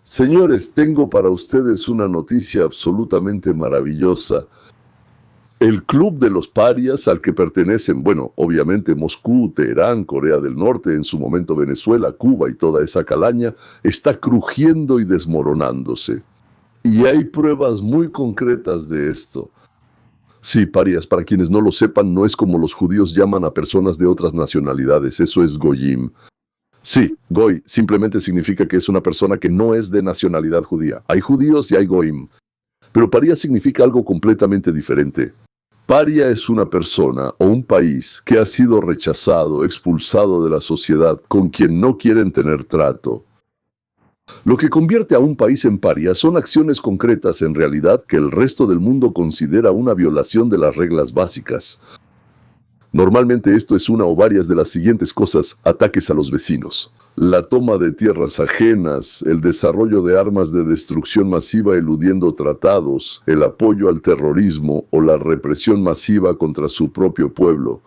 Señores, tengo para ustedes una noticia absolutamente maravillosa. El Club de los Parias al que pertenecen, bueno, obviamente Moscú, Teherán, Corea del Norte, en su momento Venezuela, Cuba y toda esa calaña, está crujiendo y desmoronándose. Y hay pruebas muy concretas de esto. Sí, parias, para quienes no lo sepan, no es como los judíos llaman a personas de otras nacionalidades, eso es goyim. Sí, goy simplemente significa que es una persona que no es de nacionalidad judía. Hay judíos y hay goyim. Pero paria significa algo completamente diferente. Paria es una persona o un país que ha sido rechazado, expulsado de la sociedad, con quien no quieren tener trato. Lo que convierte a un país en paria son acciones concretas en realidad que el resto del mundo considera una violación de las reglas básicas. Normalmente esto es una o varias de las siguientes cosas: ataques a los vecinos, la toma de tierras ajenas, el desarrollo de armas de destrucción masiva eludiendo tratados, el apoyo al terrorismo o la represión masiva contra su propio pueblo.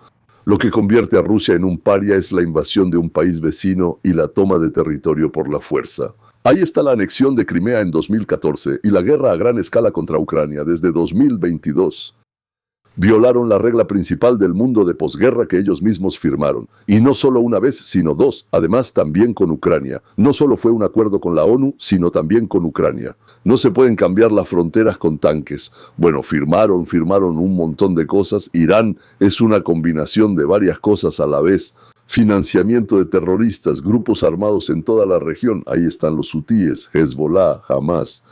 Lo que convierte a Rusia en un paria es la invasión de un país vecino y la toma de territorio por la fuerza. Ahí está la anexión de Crimea en 2014 y la guerra a gran escala contra Ucrania desde 2022. Violaron la regla principal del mundo de posguerra que ellos mismos firmaron. Y no solo una vez, sino dos. Además, también con Ucrania. No solo fue un acuerdo con la ONU, sino también con Ucrania. No se pueden cambiar las fronteras con tanques. Bueno, firmaron un montón de cosas. Irán es una combinación de varias cosas a la vez. Financiamiento de terroristas, grupos armados en toda la región. Ahí están los hutíes, Hezbollah, Hamas.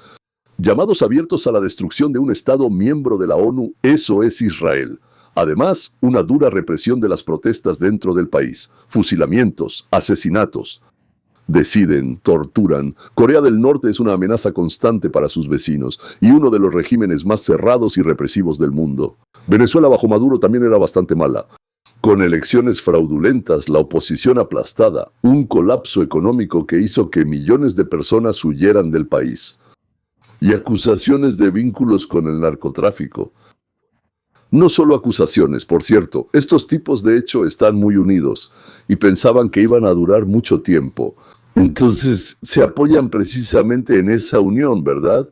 Llamados abiertos a la destrucción de un Estado miembro de la ONU, eso es Israel. Además, una dura represión de las protestas dentro del país, fusilamientos, asesinatos. Deciden, torturan. Corea del Norte es una amenaza constante para sus vecinos y uno de los regímenes más cerrados y represivos del mundo. Venezuela bajo Maduro también era bastante mala. Con elecciones fraudulentas, la oposición aplastada, un colapso económico que hizo que millones de personas huyeran del país. Y acusaciones de vínculos con el narcotráfico. No solo acusaciones, por cierto, estos tipos de hecho están muy unidos y pensaban que iban a durar mucho tiempo. Entonces se apoyan precisamente en esa unión, ¿verdad?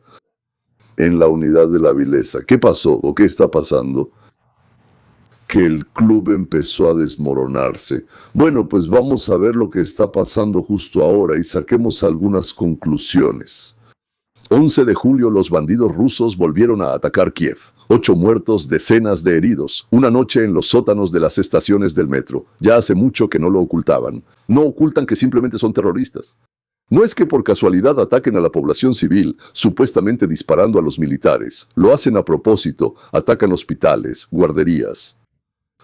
En la unidad de la vileza. ¿Qué pasó o qué está pasando? Que el club empezó a desmoronarse. Bueno, pues vamos a ver lo que está pasando justo ahora y saquemos algunas conclusiones. 11 de julio los bandidos rusos volvieron a atacar Kiev. 8 muertos, decenas de heridos. Una noche en los sótanos de las estaciones del metro. Ya hace mucho que no lo ocultaban. No ocultan que simplemente son terroristas. No es que por casualidad ataquen a la población civil, supuestamente disparando a los militares. Lo hacen a propósito. Atacan hospitales, guarderías.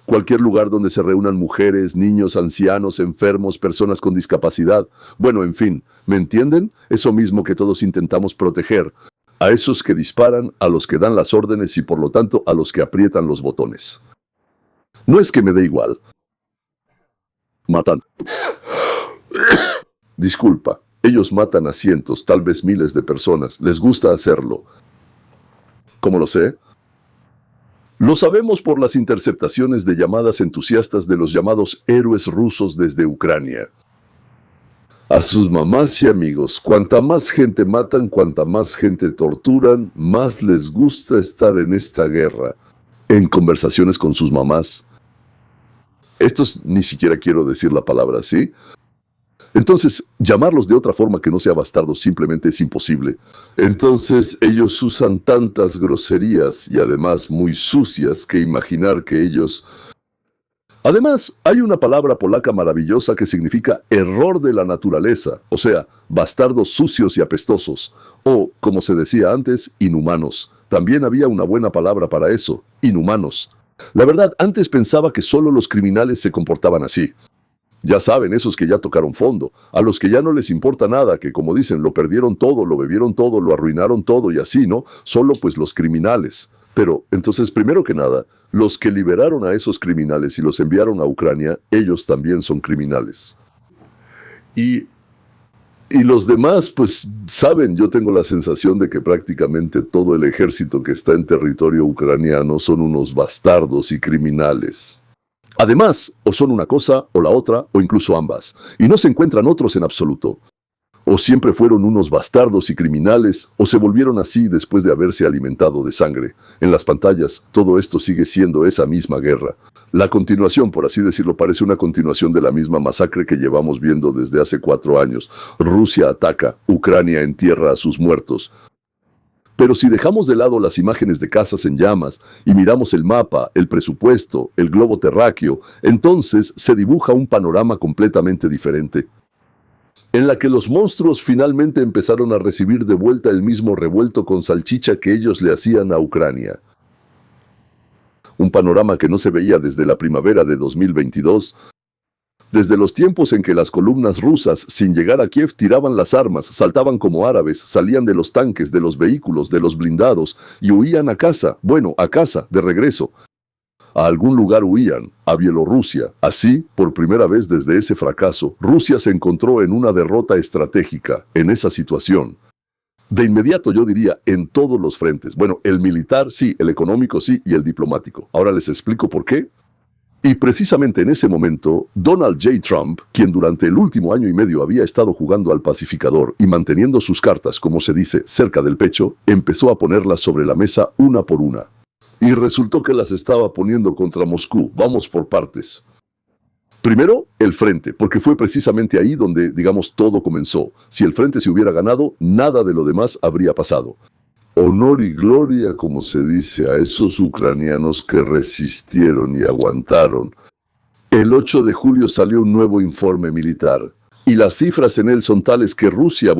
Cualquier lugar donde se reúnan mujeres, niños, ancianos, enfermos, personas con discapacidad. Bueno, en fin, ¿me entienden? Eso mismo que todos intentamos proteger. A esos que disparan, a los que dan las órdenes y por lo tanto a los que aprietan los botones. No es que me dé igual. Matan. Disculpa, ellos matan a cientos, tal vez miles de personas. Les gusta hacerlo. ¿Cómo lo sé? Lo sabemos por las interceptaciones de llamadas entusiastas de los llamados héroes rusos desde Ucrania. A sus mamás y amigos, cuanta más gente matan, cuanta más gente torturan, más les gusta estar en esta guerra. En conversaciones con sus mamás. Estos ni siquiera quiero decir la palabra, ¿sí? Entonces, llamarlos de otra forma que no sea bastardos simplemente es imposible. Entonces, ellos usan tantas groserías y además muy sucias que imaginar que ellos... Además, hay una palabra polaca maravillosa que significa error de la naturaleza, o sea, bastardos sucios y apestosos, o, como se decía antes, inhumanos. También había una buena palabra para eso, inhumanos. La verdad, antes pensaba que solo los criminales se comportaban así. Ya saben, esos que ya tocaron fondo, a los que ya no les importa nada, que como dicen, lo perdieron todo, lo bebieron todo, lo arruinaron todo y así, ¿no? Solo pues los criminales. Pero, entonces, primero que nada, los que liberaron a esos criminales y los enviaron a Ucrania, ellos también son criminales. Y los demás, pues, saben, yo tengo la sensación de que prácticamente todo el ejército que está en territorio ucraniano son unos bastardos y criminales. Además, o son una cosa, o la otra, o incluso ambas, y no se encuentran otros en absoluto. O siempre fueron unos bastardos y criminales, o se volvieron así después de haberse alimentado de sangre. En las pantallas, todo esto sigue siendo esa misma guerra. La continuación, por así decirlo, parece una continuación de la misma masacre que llevamos viendo desde hace 4 años. Rusia ataca, Ucrania entierra a sus muertos. Pero si dejamos de lado las imágenes de casas en llamas y miramos el mapa, el presupuesto, el globo terráqueo, entonces se dibuja un panorama completamente diferente, en la que los monstruos finalmente empezaron a recibir de vuelta el mismo revuelto con salchicha que ellos le hacían a Ucrania. Un panorama que no se veía desde la primavera de 2022, desde los tiempos en que las columnas rusas, sin llegar a Kiev, tiraban las armas, saltaban como árabes, salían de los tanques, de los vehículos, de los blindados, y huían a casa, a casa, de regreso. A algún lugar huían, a Bielorrusia. Así, por primera vez desde ese fracaso, Rusia se encontró en una derrota estratégica, en esa situación. De inmediato yo diría, en todos los frentes. Bueno, el militar sí, el económico sí y el diplomático. Ahora les explico por qué. Y precisamente en ese momento, Donald J. Trump, quien durante el último año y medio había estado jugando al pacificador y manteniendo sus cartas, como se dice, cerca del pecho, empezó a ponerlas sobre la mesa una por una. Y resultó que las estaba poniendo contra Moscú. Vamos por partes. Primero, el frente, porque fue precisamente ahí donde, digamos, todo comenzó. Si el frente se hubiera ganado, nada de lo demás habría pasado. Honor y gloria, como se dice, a esos ucranianos que resistieron y aguantaron. El 8 de julio salió un nuevo informe militar. Y las cifras en él son tales que Rusia,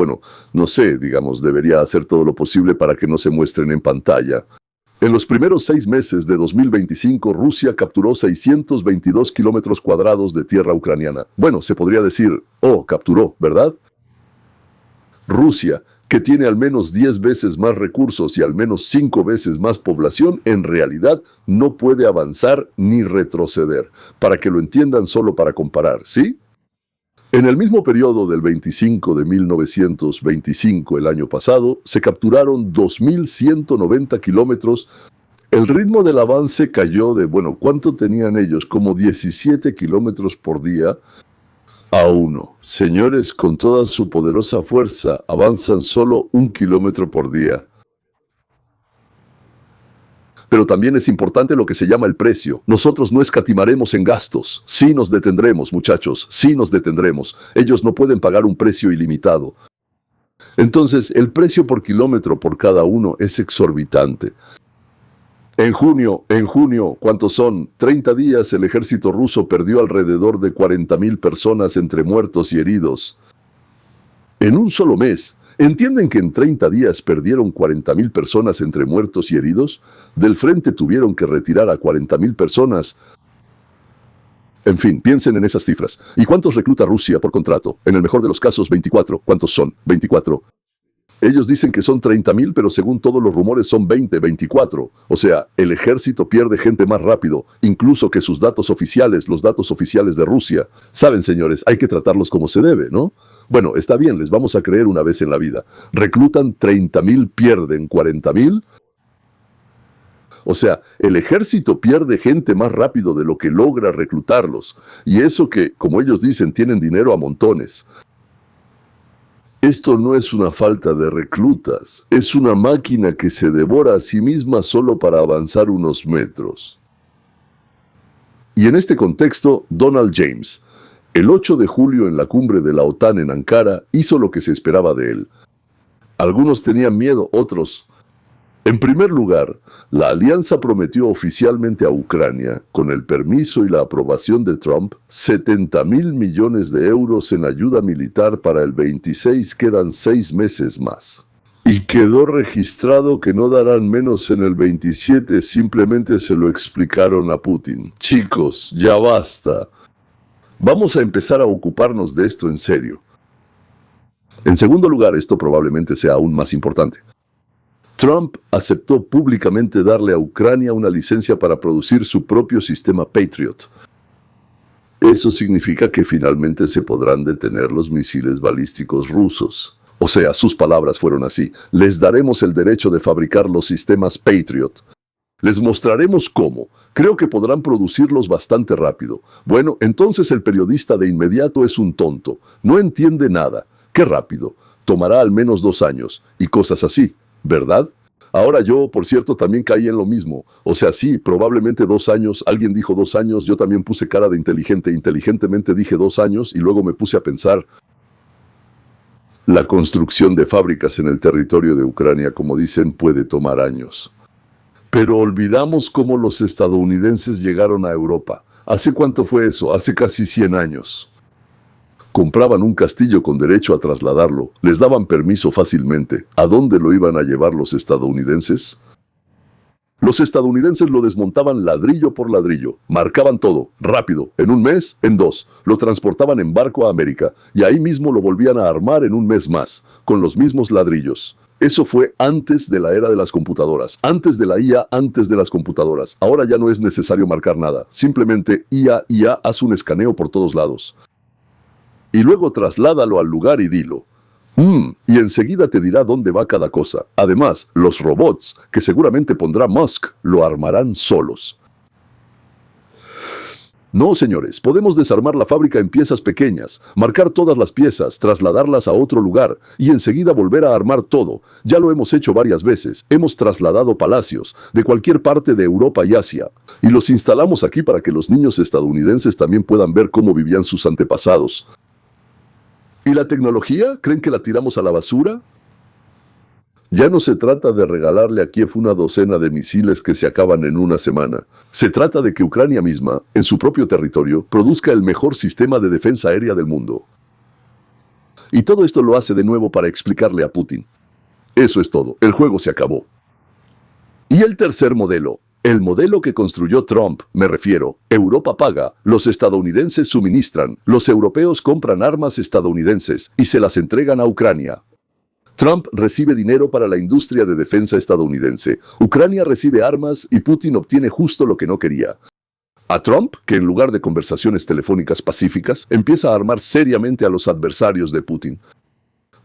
no sé, digamos, debería hacer todo lo posible para que no se muestren en pantalla. En los primeros 6 meses de 2025, Rusia capturó 622 kilómetros cuadrados de tierra ucraniana. Se podría decir, capturó, ¿verdad? Rusia, que tiene al menos 10 veces más recursos y al menos 5 veces más población, en realidad no puede avanzar ni retroceder. Para que lo entiendan solo para comparar, ¿sí? En el mismo periodo del 25 de 1925, el año pasado, se capturaron 2.190 kilómetros. El ritmo del avance cayó de, ¿cuánto tenían ellos? Como 17 kilómetros por día a 1. Señores, con toda su poderosa fuerza, avanzan solo 1 kilómetro por día. Pero también es importante lo que se llama el precio. Nosotros no escatimaremos en gastos. Sí nos detendremos, muchachos, sí nos detendremos. Ellos no pueden pagar un precio ilimitado. Entonces, el precio por kilómetro por cada uno es exorbitante. En junio, ¿cuántos son? 30 días el ejército ruso perdió alrededor de 40.000 personas entre muertos y heridos. En un solo mes. ¿Entienden que en 30 días perdieron 40.000 personas entre muertos y heridos? Del frente tuvieron que retirar a 40.000 personas. En fin, piensen en esas cifras. ¿Y cuántos recluta Rusia por contrato? En el mejor de los casos, 24. ¿Cuántos son? 24. Ellos dicen que son 30.000, pero según todos los rumores son 20, 24. O sea, el ejército pierde gente más rápido, incluso que sus datos oficiales, los datos oficiales de Rusia. Saben, señores, hay que tratarlos como se debe, ¿no? Está bien, les vamos a creer una vez en la vida. Reclutan 30.000, pierden 40.000. O sea, el ejército pierde gente más rápido de lo que logra reclutarlos. Y eso que, como ellos dicen, tienen dinero a montones. Esto no es una falta de reclutas, es una máquina que se devora a sí misma solo para avanzar unos metros. Y en este contexto, Donald James, el 8 de julio en la cumbre de la OTAN en Ankara, hizo lo que se esperaba de él. Algunos tenían miedo, otros. En primer lugar, la alianza prometió oficialmente a Ucrania, con el permiso y la aprobación de Trump, 70.000 millones de euros en ayuda militar para el 26, quedan 6 meses más. Y quedó registrado que no darán menos en el 27, simplemente se lo explicaron a Putin. Chicos, ya basta. Vamos a empezar a ocuparnos de esto en serio. En segundo lugar, esto probablemente sea aún más importante. Trump aceptó públicamente darle a Ucrania una licencia para producir su propio sistema Patriot. Eso significa que finalmente se podrán detener los misiles balísticos rusos. O sea, sus palabras fueron así: les daremos el derecho de fabricar los sistemas Patriot. Les mostraremos cómo. Creo que podrán producirlos bastante rápido. Entonces el periodista de inmediato es un tonto. No entiende nada. Qué rápido. Tomará al menos 2 años. Y cosas así, ¿verdad? Ahora yo, por cierto, también caí en lo mismo. O sea, sí, probablemente 2 años. Alguien dijo 2 años. Yo también puse cara de inteligente. Inteligentemente dije 2 años y luego me puse a pensar. La construcción de fábricas en el territorio de Ucrania, como dicen, puede tomar años. Pero olvidamos cómo los estadounidenses llegaron a Europa. ¿Hace cuánto fue eso? Hace casi 100 años. Compraban un castillo con derecho a trasladarlo. Les daban permiso fácilmente. ¿A dónde lo iban a llevar los estadounidenses? Los estadounidenses lo desmontaban ladrillo por ladrillo. Marcaban todo, rápido, en un mes, en 2. Lo transportaban en barco a América. Y ahí mismo lo volvían a armar en un mes más, con los mismos ladrillos. Eso fue antes de la era de las computadoras, antes de la IA, antes de las computadoras. Ahora ya no es necesario marcar nada. Simplemente IA, haz un escaneo por todos lados. Y luego trasládalo al lugar y dilo. Y enseguida te dirá dónde va cada cosa. Además, los robots, que seguramente pondrá Musk, lo armarán solos. No, señores, podemos desarmar la fábrica en piezas pequeñas, marcar todas las piezas, trasladarlas a otro lugar y enseguida volver a armar todo. Ya lo hemos hecho varias veces. Hemos trasladado palacios de cualquier parte de Europa y Asia y los instalamos aquí para que los niños estadounidenses también puedan ver cómo vivían sus antepasados. ¿Y la tecnología? ¿Creen que la tiramos a la basura? Ya no se trata de regalarle a Kiev una docena de misiles que se acaban en una semana. Se trata de que Ucrania misma, en su propio territorio, produzca el mejor sistema de defensa aérea del mundo. Y todo esto lo hace de nuevo para explicarle a Putin. Eso es todo. El juego se acabó. Y el tercer modelo. El modelo que construyó Trump, me refiero, Europa paga, los estadounidenses suministran, los europeos compran armas estadounidenses y se las entregan a Ucrania. Trump recibe dinero para la industria de defensa estadounidense, Ucrania recibe armas y Putin obtiene justo lo que no quería. A Trump, que en lugar de conversaciones telefónicas pacíficas, empieza a armar seriamente a los adversarios de Putin.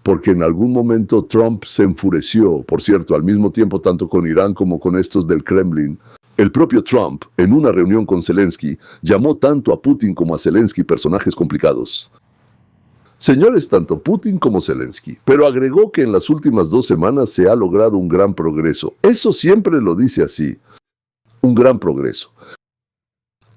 Porque en algún momento Trump se enfureció, por cierto, al mismo tiempo tanto con Irán como con estos del Kremlin. El propio Trump, en una reunión con Zelensky, llamó tanto a Putin como a Zelensky personajes complicados. Señores, tanto Putin como Zelensky, pero agregó que en las últimas 2 semanas se ha logrado un gran progreso. Eso siempre lo dice así, un gran progreso.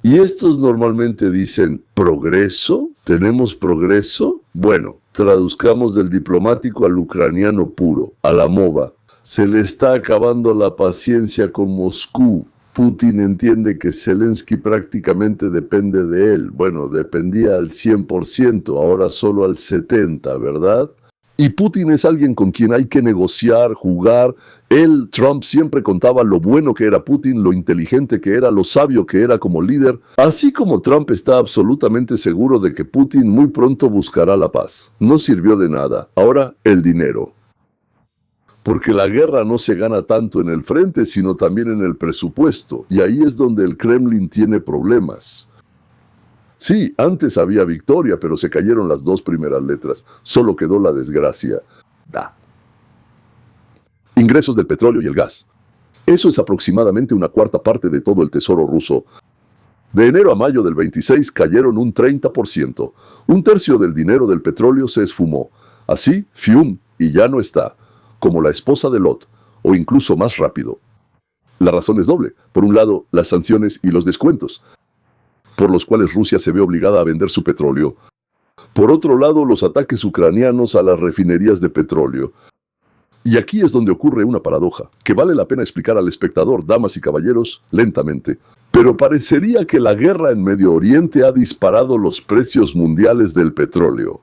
Y estos normalmente dicen, ¿progreso? ¿Tenemos progreso? Bueno, traduzcamos del diplomático al ucraniano puro, a la MOVA. Se le está acabando la paciencia con Moscú. Putin entiende que Zelensky prácticamente depende de él. Bueno, dependía al 100%, ahora solo al 70%, ¿verdad? Y Putin es alguien con quien hay que negociar, jugar. Él, Trump, siempre contaba lo bueno que era Putin, lo inteligente que era, lo sabio que era como líder. Así como Trump está absolutamente seguro de que Putin muy pronto buscará la paz. No sirvió de nada. Ahora, el dinero. Porque la guerra no se gana tanto en el frente, sino también en el presupuesto. Y ahí es donde el Kremlin tiene problemas. Sí, antes había victoria, pero se cayeron las 2 primeras letras. Solo quedó la desgracia. Ingresos del petróleo y el gas. Eso es aproximadamente una cuarta parte de todo el tesoro ruso. De enero a mayo del 26 cayeron un 30%. Un tercio del dinero del petróleo se esfumó. Así, fium, y ya no está. Como la esposa de Lot, o incluso más rápido. La razón es doble. Por un lado, las sanciones y los descuentos, por los cuales Rusia se ve obligada a vender su petróleo. Por otro lado, los ataques ucranianos a las refinerías de petróleo. Y aquí es donde ocurre una paradoja, que vale la pena explicar al espectador, damas y caballeros, lentamente. Pero parecería que la guerra en Medio Oriente ha disparado los precios mundiales del petróleo.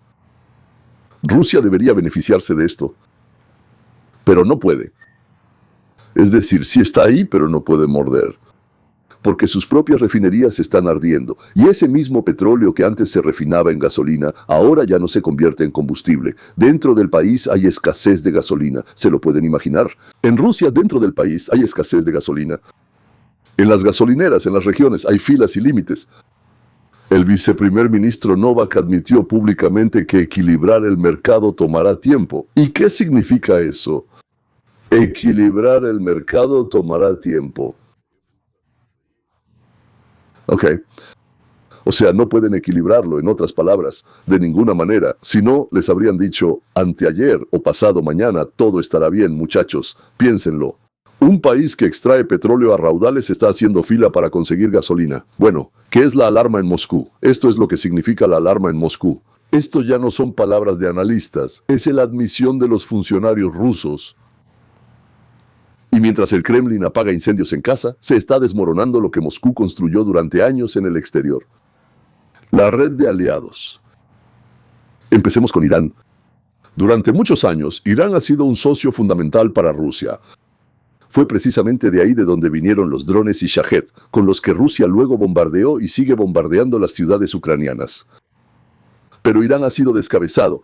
Rusia debería beneficiarse de esto, pero no puede. Es decir, sí está ahí, pero no puede morder. Porque sus propias refinerías están ardiendo, y ese mismo petróleo que antes se refinaba en gasolina, ahora ya no se convierte en combustible. Dentro del país hay escasez de gasolina, ¿se lo pueden imaginar? En Rusia, dentro del país, hay escasez de gasolina. En las gasolineras, en las regiones, hay filas y límites. El viceprimer ministro Novak admitió públicamente que equilibrar el mercado tomará tiempo. ¿Y qué significa eso? Equilibrar el mercado tomará tiempo. Ok. O sea, no pueden equilibrarlo, en otras palabras, de ninguna manera. Si no, les habrían dicho, anteayer o pasado mañana, todo estará bien, muchachos, piénsenlo. Un país que extrae petróleo a raudales está haciendo fila para conseguir gasolina. Bueno, ¿qué es la alarma en Moscú? Esto es lo que significa la alarma en Moscú. Esto ya no son palabras de analistas, es la admisión de los funcionarios rusos. Y mientras el Kremlin apaga incendios en casa, se está desmoronando lo que Moscú construyó durante años en el exterior. La red de aliados. Empecemos con Irán. Durante muchos años, Irán ha sido un socio fundamental para Rusia. Fue precisamente de ahí de donde vinieron los drones y Shahed, con los que Rusia luego bombardeó y sigue bombardeando las ciudades ucranianas. Pero Irán ha sido descabezado.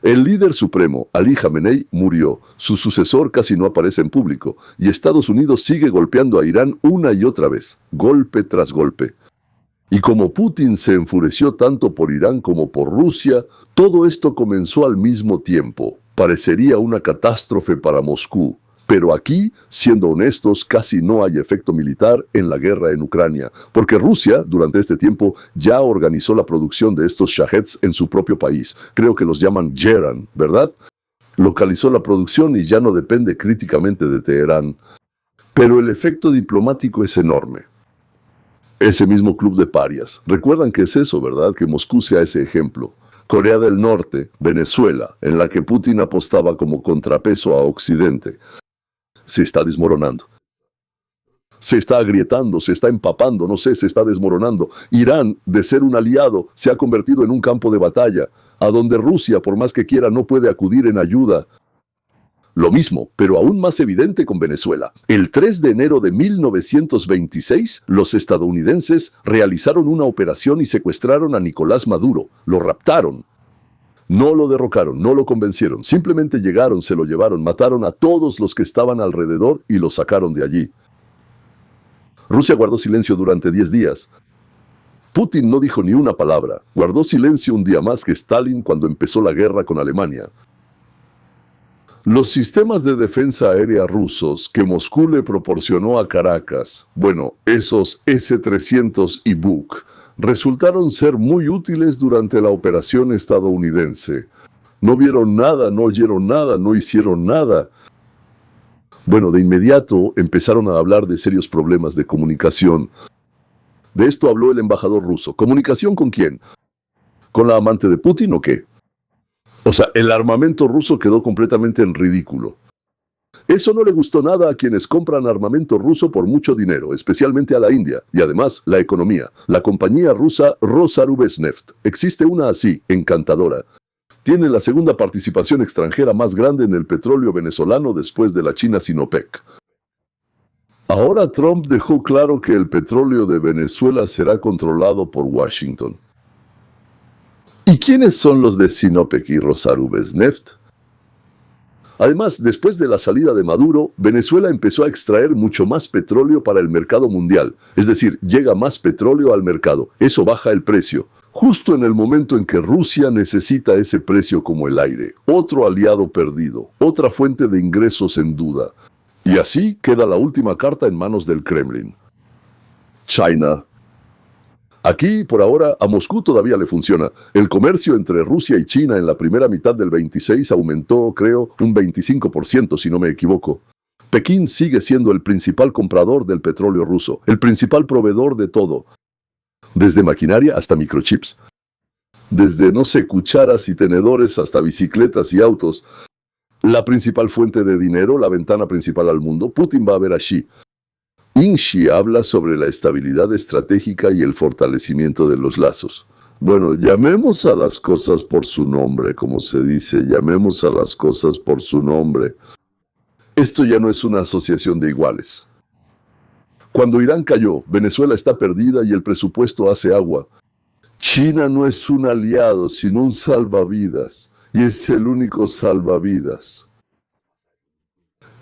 El líder supremo, Ali Jamenei, murió. Su sucesor casi no aparece en público. Y Estados Unidos sigue golpeando a Irán una y otra vez, golpe tras golpe. Y como Putin se enfureció tanto por Irán como por Rusia, todo esto comenzó al mismo tiempo. Parecería una catástrofe para Moscú. Pero aquí, siendo honestos, casi no hay efecto militar en la guerra en Ucrania, porque Rusia, durante este tiempo, ya organizó la producción de estos Shaheds en su propio país. Creo que los llaman Geran, ¿verdad? Localizó la producción y ya no depende críticamente de Teherán. Pero el efecto diplomático es enorme. Ese mismo club de parias. Recuerdan que es eso, ¿verdad? Que Moscú sea ese ejemplo. Corea del Norte, Venezuela, en la que Putin apostaba como contrapeso a Occidente, se está desmoronando. Se está agrietando, se está empapando, no sé, se está desmoronando. Irán, de ser un aliado, se ha convertido en un campo de batalla, a donde Rusia, por más que quiera, no puede acudir en ayuda. Lo mismo, pero aún más evidente con Venezuela. El 3 de enero de 1926, los estadounidenses realizaron una operación y secuestraron a Nicolás Maduro. Lo raptaron. No lo derrocaron, no lo convencieron, simplemente llegaron, se lo llevaron, mataron a todos los que estaban alrededor y lo sacaron de allí. Rusia guardó silencio durante 10 días. Putin no dijo ni una palabra, guardó silencio un día más que Stalin cuando empezó la guerra con Alemania. Los sistemas de defensa aérea rusos que Moscú le proporcionó a Caracas, bueno, esos S-300 y Buk, resultaron ser muy útiles durante la operación estadounidense. No vieron nada, no oyeron nada, no hicieron nada. Bueno, de inmediato empezaron a hablar de serios problemas de comunicación. De esto habló el embajador ruso. ¿Comunicación con quién? ¿Con la amante de Putin o qué? O sea, el armamento ruso quedó completamente en ridículo. Eso no le gustó nada a quienes compran armamento ruso por mucho dinero, especialmente a la India, y además la economía. La compañía rusa Rosarubesneft, existe una así, encantadora. Tiene la segunda participación extranjera más grande en el petróleo venezolano después de la China Sinopec. Ahora Trump dejó claro que el petróleo de Venezuela será controlado por Washington. ¿Y quiénes son los de Sinopec y Rosarubesneft? Además, después de la salida de Maduro, Venezuela empezó a extraer mucho más petróleo para el mercado mundial. Es decir, llega más petróleo al mercado. Eso baja el precio. Justo en el momento en que Rusia necesita ese precio como el aire. Otro aliado perdido. Otra fuente de ingresos en duda. Y así queda la última carta en manos del Kremlin. China. Aquí, por ahora, a Moscú todavía le funciona. El comercio entre Rusia y China en la primera mitad del 26 aumentó, creo, un 25%, si no me equivoco. Pekín sigue siendo el principal comprador del petróleo ruso, el principal proveedor de todo. Desde maquinaria hasta microchips. Desde, no sé, cucharas y tenedores hasta bicicletas y autos. La principal fuente de dinero, la ventana principal al mundo, Putin va a ver a Xi. Xi habla sobre la estabilidad estratégica y el fortalecimiento de los lazos. Bueno, llamemos a las cosas por su nombre, como se dice, llamemos a las cosas por su nombre. Esto ya no es una asociación de iguales. Cuando Irán cayó, Venezuela está perdida y el presupuesto hace agua. China no es un aliado, sino un salvavidas, y es el único salvavidas.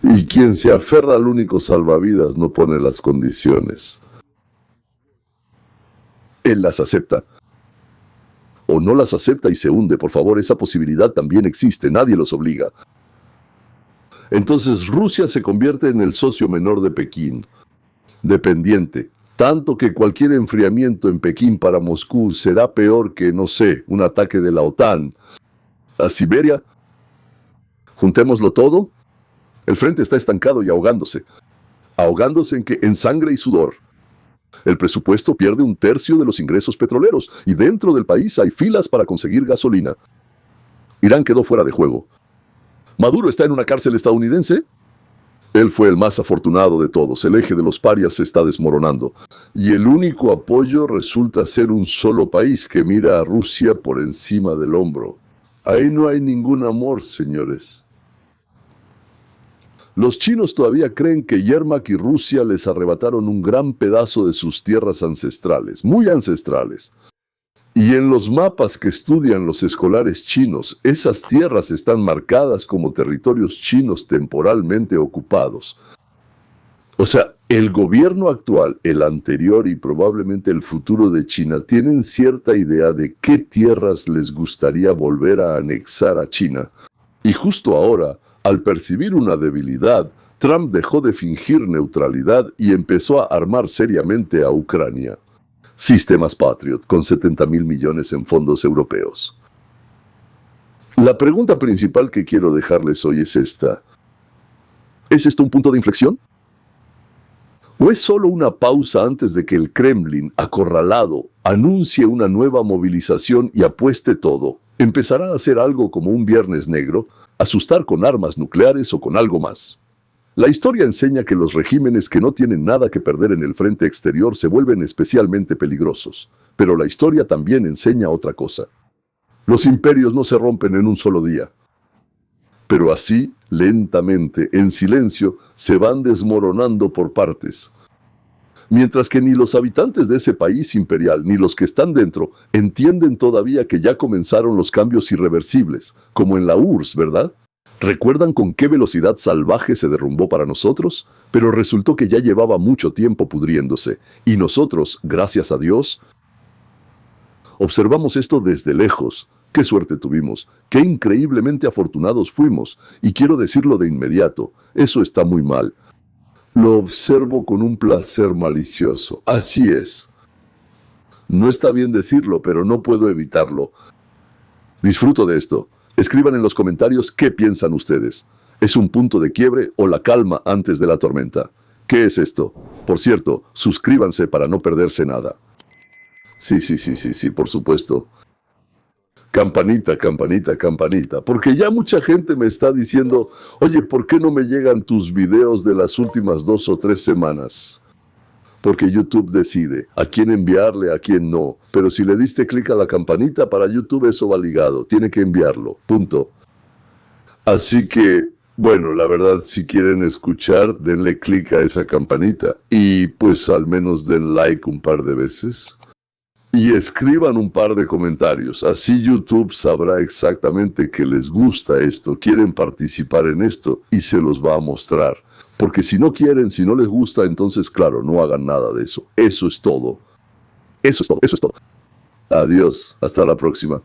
Y quien se aferra al único salvavidas no pone las condiciones. Él las acepta. O no las acepta y se hunde. Por favor, esa posibilidad también existe. Nadie los obliga. Entonces Rusia se convierte en el socio menor de Pekín. Dependiente. Tanto que cualquier enfriamiento en Pekín para Moscú será peor que, no sé, un ataque de la OTAN a Siberia. Juntémoslo todo. El frente está estancado y ahogándose. Ahogándose en sangre y sudor. El presupuesto pierde 1/3 de los ingresos petroleros y dentro del país hay filas para conseguir gasolina. Irán quedó fuera de juego. ¿Maduro está en una cárcel estadounidense? Él fue el más afortunado de todos. El eje de los parias se está desmoronando. Y el único apoyo resulta ser un solo país que mira a Rusia por encima del hombro. Ahí no hay ningún amor, señores. Los chinos todavía creen que Yermak y Rusia les arrebataron un gran pedazo de sus tierras ancestrales, muy ancestrales. Y en los mapas que estudian los escolares chinos, esas tierras están marcadas como territorios chinos temporalmente ocupados. O sea, el gobierno actual, el anterior y probablemente el futuro de China tienen cierta idea de qué tierras les gustaría volver a anexar a China. Y justo ahora, al percibir una debilidad, Trump dejó de fingir neutralidad y empezó a armar seriamente a Ucrania. Sistemas Patriot, con 70.000 millones en fondos europeos. La pregunta principal que quiero dejarles hoy es esta. ¿Es esto un punto de inflexión? ¿O es solo una pausa antes de que el Kremlin, acorralado, anuncie una nueva movilización y apueste todo? ¿Empezará a hacer algo como un Viernes Negro, asustar con armas nucleares o con algo más? La historia enseña que los regímenes que no tienen nada que perder en el frente exterior se vuelven especialmente peligrosos. Pero la historia también enseña otra cosa. Los imperios no se rompen en un solo día. Pero así, lentamente, en silencio, se van desmoronando por partes. Mientras que ni los habitantes de ese país imperial, ni los que están dentro, entienden todavía que ya comenzaron los cambios irreversibles, como en la URSS, ¿verdad? ¿Recuerdan con qué velocidad salvaje se derrumbó para nosotros? Pero resultó que ya llevaba mucho tiempo pudriéndose, y nosotros, gracias a Dios, observamos esto desde lejos. ¡Qué suerte tuvimos! ¡Qué increíblemente afortunados fuimos! Y quiero decirlo de inmediato, eso está muy mal. Lo observo con un placer malicioso. Así es. No está bien decirlo, pero no puedo evitarlo. Disfruto de esto. Escriban en los comentarios qué piensan ustedes. ¿Es un punto de quiebre o la calma antes de la tormenta? ¿Qué es esto? Por cierto, suscríbanse para no perderse nada. Sí, por supuesto. Campanita, campanita, campanita. Porque ya mucha gente me está diciendo, oye, ¿por qué no me llegan tus videos de las últimas 2 o 3 semanas? Porque YouTube decide a quién enviarle, a quién no. Pero si le diste clic a la campanita, para YouTube eso va ligado. Tiene que enviarlo. Punto. Así que, bueno, la verdad, si quieren escuchar, denle clic a esa campanita. Y pues al menos den like un par de veces. Y escriban un par de comentarios. Así YouTube sabrá exactamente que les gusta esto, quieren participar en esto y se los va a mostrar. Porque si no quieren, si no les gusta, entonces claro, no hagan nada de eso. Eso es todo. Eso es todo. Adiós. Hasta la próxima.